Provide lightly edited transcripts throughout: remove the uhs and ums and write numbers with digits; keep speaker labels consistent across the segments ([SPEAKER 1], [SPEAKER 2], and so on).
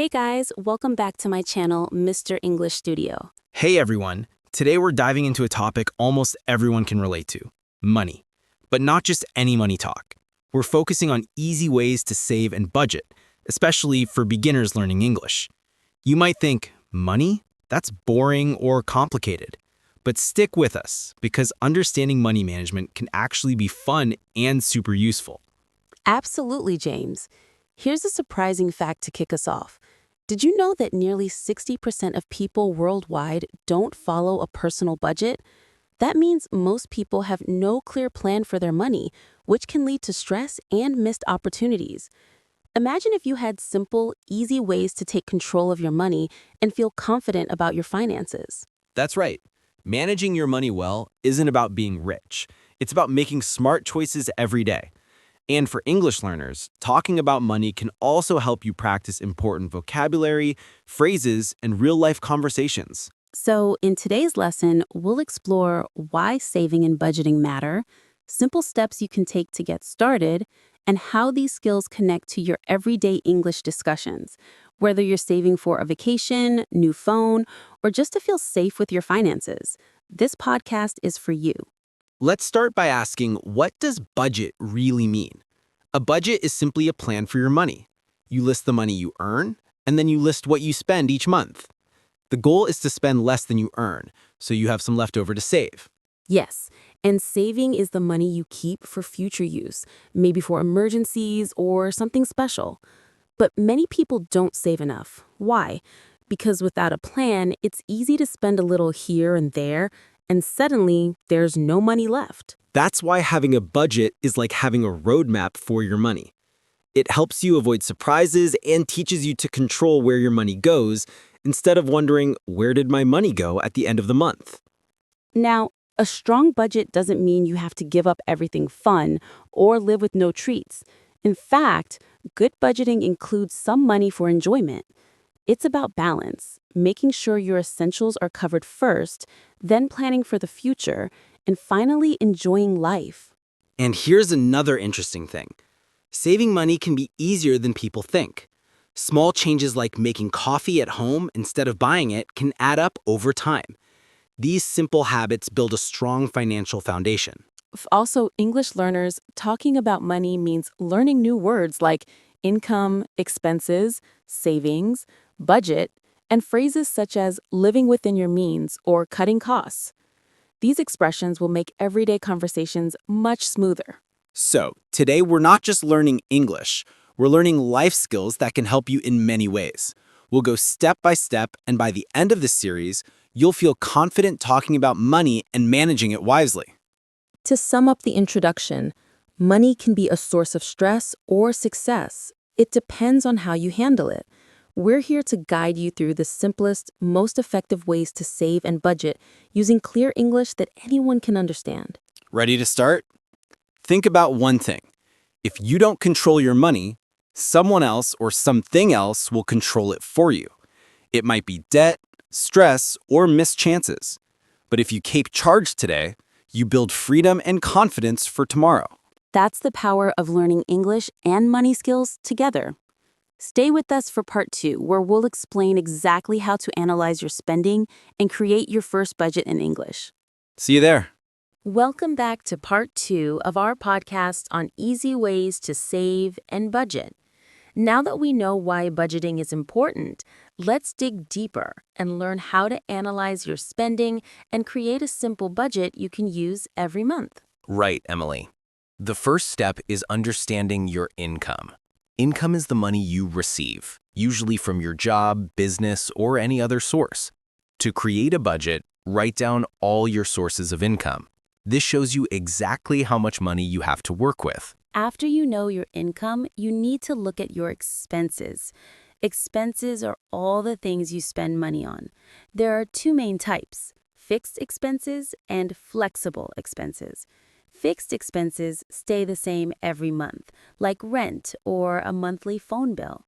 [SPEAKER 1] Hey guys, welcome back to my channel, Mr. English Studio.
[SPEAKER 2] Hey everyone, today we're diving into a topic almost everyone can relate to, money. But not just any money talk. We're focusing on easy ways to save and budget, especially for beginners learning English. You might think, money? That's boring or complicated. But stick with us, because understanding money management can actually be fun and super useful.
[SPEAKER 1] Absolutely, James. Here's a surprising fact to kick us off. Did you know that nearly 60% of people worldwide don't follow a personal budget? That means most people have no clear plan for their money, which can lead to stress and missed opportunities. Imagine if you had simple, easy ways to take control of your money and feel confident about your finances.
[SPEAKER 2] That's right. Managing your money well isn't about being rich. It's about making smart choices every day. And for English learners, talking about money can also help you practice important vocabulary, phrases, and real-life conversations.
[SPEAKER 1] So, in today's lesson, we'll explore why saving and budgeting matter, simple steps you can take to get started, and how these skills connect to your everyday English discussions, whether you're saving for a vacation, new phone, or just to feel safe with your finances. This podcast is for you.
[SPEAKER 2] Let's start by asking, what does budget really mean? A budget is simply a plan for your money. You list the money you earn, and then you list what you spend each month. The goal is to spend less than you earn, so you have some left over to save.
[SPEAKER 1] Yes, and saving is the money you keep for future use, maybe for emergencies or something special. But many people don't save enough. Why? Because without a plan, it's easy to spend a little here and there, and suddenly there's no money left.
[SPEAKER 2] That's why having a budget is like having a roadmap for your money. It helps you avoid surprises and teaches you to control where your money goes instead of wondering, where did my money go at the end of the month?
[SPEAKER 1] Now, a strong budget doesn't mean you have to give up everything fun or live with no treats. In fact, good budgeting includes some money for enjoyment. It's about balance, making sure your essentials are covered first, then planning for the future, and finally enjoying life.
[SPEAKER 2] And here's another interesting thing. Saving money can be easier than people think. Small changes like making coffee at home instead of buying it can add up over time. These simple habits build a strong financial foundation.
[SPEAKER 1] Also, English learners, talking about money means learning new words like income, expenses, savings, budget, and phrases such as living within your means or cutting costs. These expressions will make everyday conversations much smoother.
[SPEAKER 2] So, today we're not just learning English, we're learning life skills that can help you in many ways. We'll go step by step, and by the end of this series, you'll feel confident talking about money and managing it wisely.
[SPEAKER 1] To sum up the introduction, money can be a source of stress or success. It depends on how you handle it. We're here to guide you through the simplest, most effective ways to save and budget using clear English that anyone can understand.
[SPEAKER 2] Ready to start? Think about one thing. If you don't control your money, someone else or something else will control it for you. It might be debt, stress, or missed chances. But if you keep charge today, you build freedom and confidence for tomorrow.
[SPEAKER 1] That's the power of learning English and money skills together. Stay with us for part 2, where we'll explain exactly how to analyze your spending and create your first budget in English.
[SPEAKER 2] See you there.
[SPEAKER 1] Welcome back to part 2 of our podcast on easy ways to save and budget. Now that we know why budgeting is important, let's dig deeper and learn how to analyze your spending and create a simple budget you can use every month.
[SPEAKER 3] Right, Emily. The first step is understanding your income. Income is the money you receive, usually from your job, business, or any other source. To create a budget, write down all your sources of income. This shows you exactly how much money you have to work with.
[SPEAKER 1] After you know your income, you need to look at your expenses. Expenses are all the things you spend money on. There are 2 main types: fixed expenses and flexible expenses. Fixed expenses stay the same every month, like rent or a monthly phone bill.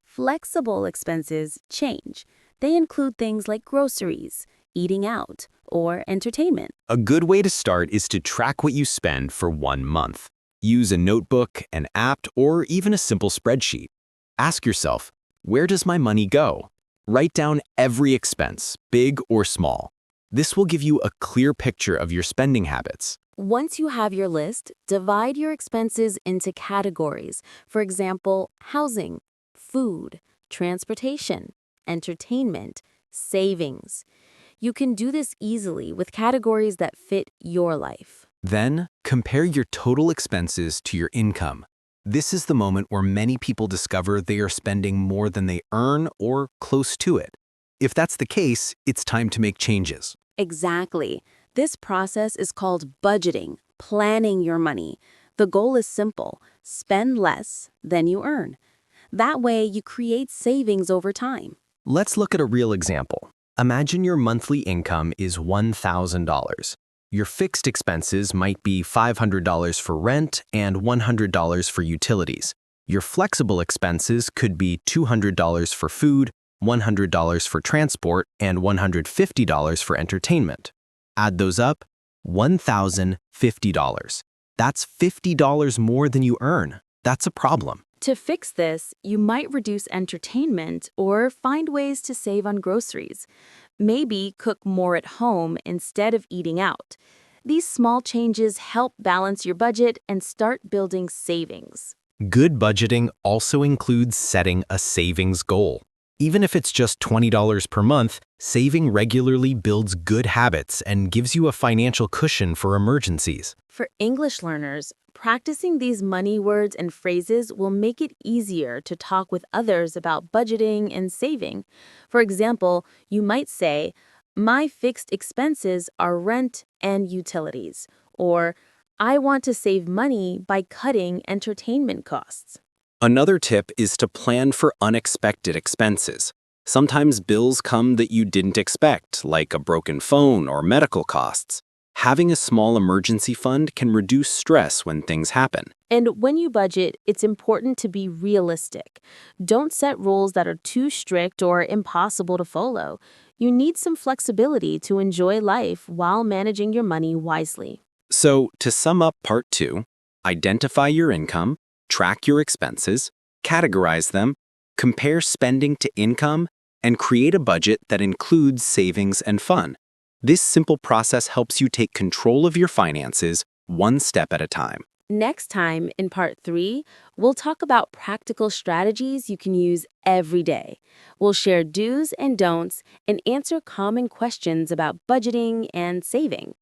[SPEAKER 1] Flexible expenses change. They include things like groceries, eating out, or entertainment.
[SPEAKER 3] A good way to start is to track what you spend for 1 month. Use a notebook, an app, or even a simple spreadsheet. Ask yourself, Where does my money go? Write down every expense, big or small. This will give you a clear picture of your spending habits.
[SPEAKER 1] Once you have your list, divide your expenses into categories. For example, housing, food, transportation, entertainment, savings. You can do this easily with categories that fit your life.
[SPEAKER 3] Then, compare your total expenses to your income. This is the moment where many people discover they are spending more than they earn or close to it. If that's the case, it's time to make changes.
[SPEAKER 1] Exactly. This process is called budgeting, planning your money. The goal is simple: spend less than you earn. That way, you create savings over time.
[SPEAKER 3] Let's look at a real example. Imagine your monthly income is $1,000. Your fixed expenses might be $500 for rent and $100 for utilities. Your flexible expenses could be $200 for food, $100 for transport, and $150 for entertainment. Add those up, $1,050. That's $50 more than you earn. That's a problem.
[SPEAKER 1] To fix this, you might reduce entertainment or find ways to save on groceries. Maybe cook more at home instead of eating out. These small changes help balance your budget and start building savings.
[SPEAKER 3] Good budgeting also includes setting a savings goal. Even if it's just $20 per month, saving regularly builds good habits and gives you a financial cushion for emergencies.
[SPEAKER 1] For English learners, practicing these money words and phrases will make it easier to talk with others about budgeting and saving. For example, you might say, "My fixed expenses are rent and utilities," or "I want to save money by cutting entertainment costs."
[SPEAKER 3] Another tip is to plan for unexpected expenses. Sometimes bills come that you didn't expect, like a broken phone or medical costs. Having a small emergency fund can reduce stress when things happen.
[SPEAKER 1] And when you budget, it's important to be realistic. Don't set rules that are too strict or impossible to follow. You need some flexibility to enjoy life while managing your money wisely.
[SPEAKER 3] So, to sum up part 2, identify your income, track your expenses, categorize them, compare spending to income, and create a budget that includes savings and fun. This simple process helps you take control of your finances one step at a time.
[SPEAKER 1] Next time, in part 3, we'll talk about practical strategies you can use every day. We'll share do's and don'ts and answer common questions about budgeting and saving.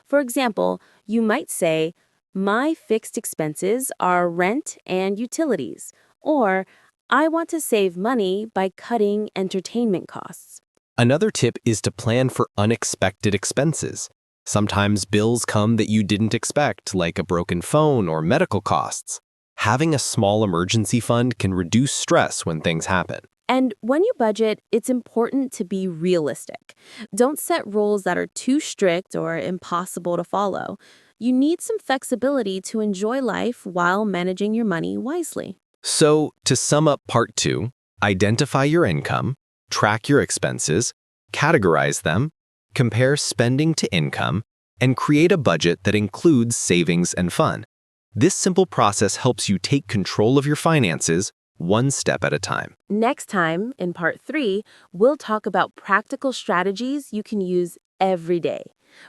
[SPEAKER 1] For example, you might say, "My fixed expenses are rent and utilities," or "I want to save money by cutting entertainment costs."
[SPEAKER 3] Another tip is to plan for unexpected expenses. Sometimes bills come that you didn't expect, like a broken phone or medical costs. Having a small emergency fund can reduce stress when things happen.
[SPEAKER 1] And when you budget, it's important to be realistic. Don't set rules that are too strict or impossible to follow. You need some flexibility to enjoy life while managing your money wisely.
[SPEAKER 3] So, to sum up part 2, identify your income, track your expenses, categorize them, compare spending to income, and create a budget that includes savings and fun. This simple process helps you take control of your finances one step at a time.
[SPEAKER 1] Next time, in part 3, we'll talk about practical strategies you can use every day.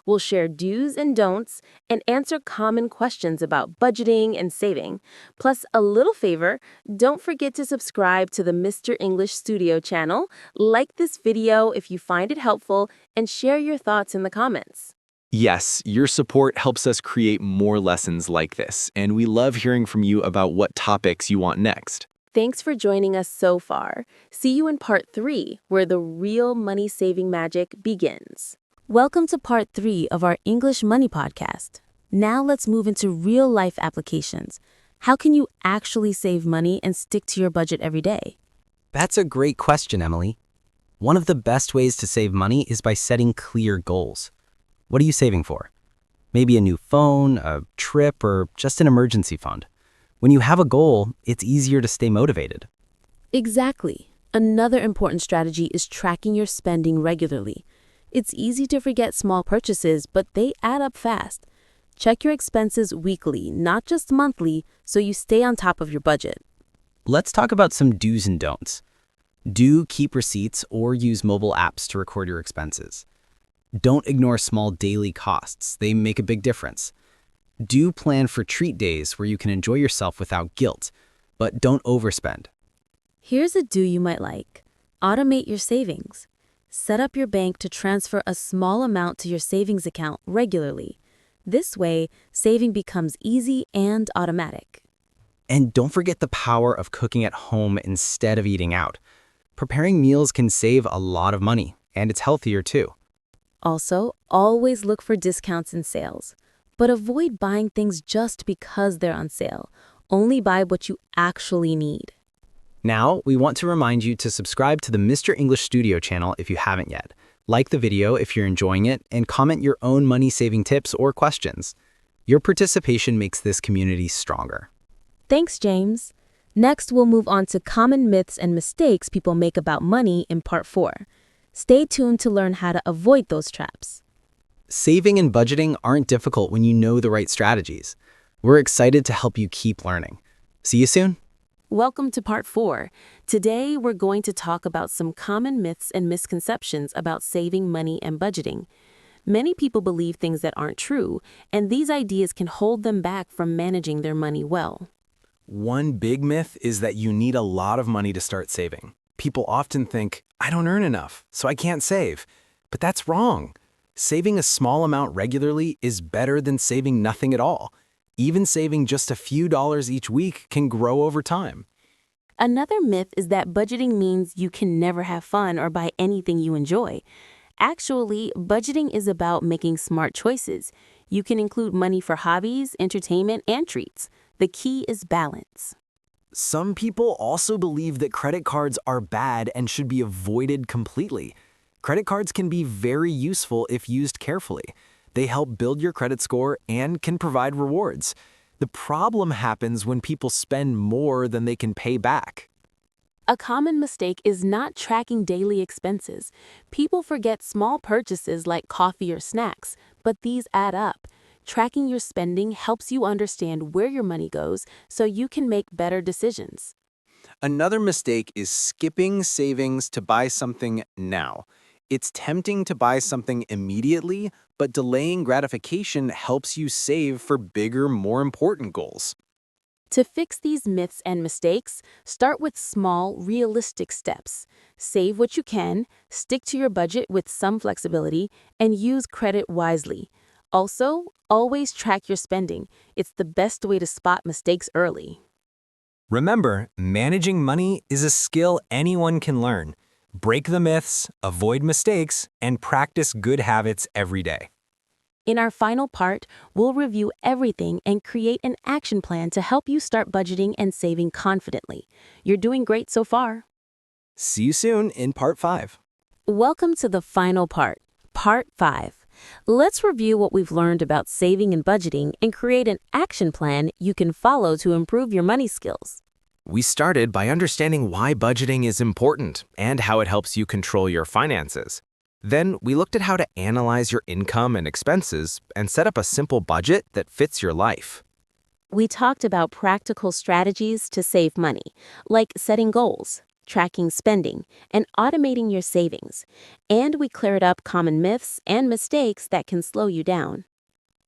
[SPEAKER 1] We'll share do's and don'ts and answer common questions about budgeting and saving. Plus, a little favor, don't forget to subscribe to the Mr. English Studio channel, like this video if you find it helpful, and share your thoughts in the comments.
[SPEAKER 3] Yes, your support helps us create more lessons like this, and we love hearing from you about what topics you want next.
[SPEAKER 1] Thanks for joining us so far. See you in part 3, where the real money-saving magic begins. Welcome to part 3 of our English Money Podcast. Now let's move into real-life applications. How can you actually save money and stick to your budget every day?
[SPEAKER 4] That's a great question, Emily. One of the best ways to save money is by setting clear goals. What are you saving for? Maybe a new phone, a trip, or just an emergency fund. When you have a goal, it's easier to stay motivated.
[SPEAKER 1] Exactly. Another important strategy is tracking your spending regularly. It's easy to forget small purchases, but they add up fast. Check your expenses weekly, not just monthly, so you stay on top of your budget.
[SPEAKER 4] Let's talk about some do's and don'ts. Do keep receipts or use mobile apps to record your expenses. Don't ignore small daily costs. They make a big difference. Do plan for treat days where you can enjoy yourself without guilt, but don't overspend.
[SPEAKER 1] Here's a do you might like. Automate your savings. Set up your bank to transfer a small amount to your savings account regularly. This way, saving becomes easy and automatic.
[SPEAKER 4] And don't forget the power of cooking at home instead of eating out. Preparing meals can save a lot of money, and it's healthier too.
[SPEAKER 1] Also, always look for discounts and sales. But avoid buying things just because they're on sale. Only buy what you actually need.
[SPEAKER 4] Now, we want to remind you to subscribe to the Mr. English Studio channel if you haven't yet. Like the video if you're enjoying it, and comment your own money-saving tips or questions. Your participation makes this community stronger.
[SPEAKER 1] Thanks, James. Next, we'll move on to common myths and mistakes people make about money in Part 4. Stay tuned to learn how to avoid those traps.
[SPEAKER 4] Saving and budgeting aren't difficult when you know the right strategies. We're excited to help you keep learning. See you soon.
[SPEAKER 1] Welcome to Part 4. Today, we're going to talk about some common myths and misconceptions about saving money and budgeting. Many people believe things that aren't true, and these ideas can hold them back from managing their money well.
[SPEAKER 3] One big myth is that you need a lot of money to start saving. People often think, I don't earn enough, so I can't save. But that's wrong. Saving a small amount regularly is better than saving nothing at all. Even saving just a few dollars each week can grow over time.
[SPEAKER 1] Another myth is that budgeting means you can never have fun or buy anything you enjoy. Actually, budgeting is about making smart choices. You can include money for hobbies, entertainment, and treats. The key is balance.
[SPEAKER 3] Some people also believe that credit cards are bad and should be avoided completely. Credit cards can be very useful if used carefully. They help build your credit score and can provide rewards. The problem happens when people spend more than they can pay back.
[SPEAKER 1] A common mistake is not tracking daily expenses. People forget small purchases like coffee or snacks, but these add up. Tracking your spending helps you understand where your money goes so you can make better decisions.
[SPEAKER 3] Another mistake is skipping savings to buy something now. It's tempting to buy something immediately, but delaying gratification helps you save for bigger, more important goals.
[SPEAKER 1] To fix these myths and mistakes, start with small, realistic steps. Save what you can, stick to your budget with some flexibility, and use credit wisely. Also, always track your spending. It's the best way to spot mistakes early.
[SPEAKER 3] Remember, managing money is a skill anyone can learn. Break the myths, avoid mistakes, and practice good habits every day.
[SPEAKER 1] In our final part, we'll review everything and create an action plan to help you start budgeting and saving confidently. You're doing great so far.
[SPEAKER 3] See you soon in Part 5.
[SPEAKER 1] Welcome to the final part, Part 5. Let's review what we've learned about saving and budgeting and create an action plan you can follow to improve your money skills.
[SPEAKER 2] We started by understanding why budgeting is important and how it helps you control your finances. Then we looked at how to analyze your income and expenses and set up a simple budget that fits your life.
[SPEAKER 1] We talked about practical strategies to save money, like setting goals, tracking spending, and automating your savings. And we cleared up common myths and mistakes that can slow you down.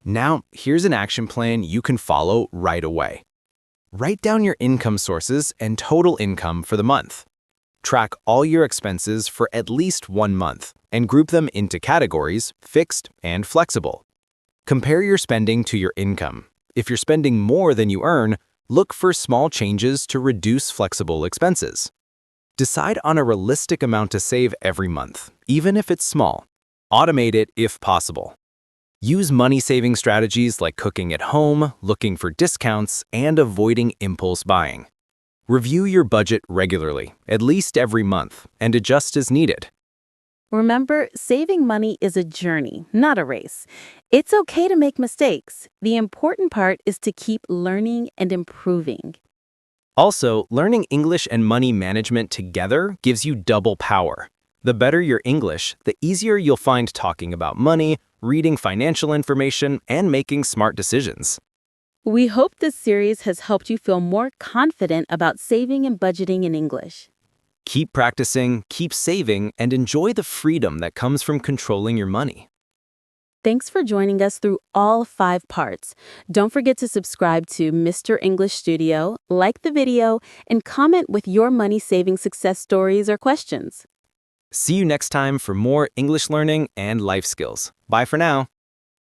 [SPEAKER 2] Now, here's an action plan you can follow right away. Write down your income sources and total income for the month. Track all your expenses for at least 1 month and group them into categories, fixed and flexible. Compare your spending to your income. If you're spending more than you earn, look for small changes to reduce flexible expenses. Decide on a realistic amount to save every month, even if it's small. Automate it if possible. Use money-saving strategies like cooking at home, looking for discounts, and avoiding impulse buying. Review your budget regularly, at least every month, and adjust as needed.
[SPEAKER 1] Remember, saving money is a journey, not a race. It's okay to make mistakes. The important part is to keep learning and improving.
[SPEAKER 2] Also, learning English and money management together gives you double power. The better your English, the easier you'll find talking about money, reading financial information, and making smart decisions.
[SPEAKER 1] We hope this series has helped you feel more confident about saving and budgeting in English.
[SPEAKER 3] Keep practicing, keep saving, and enjoy the freedom that comes from controlling your money.
[SPEAKER 1] Thanks for joining us through all 5 parts. Don't forget to subscribe to Mr. English Studio, like the video, and comment with your money-saving success stories or questions.
[SPEAKER 3] See you next time for more English learning and life skills. Bye for now.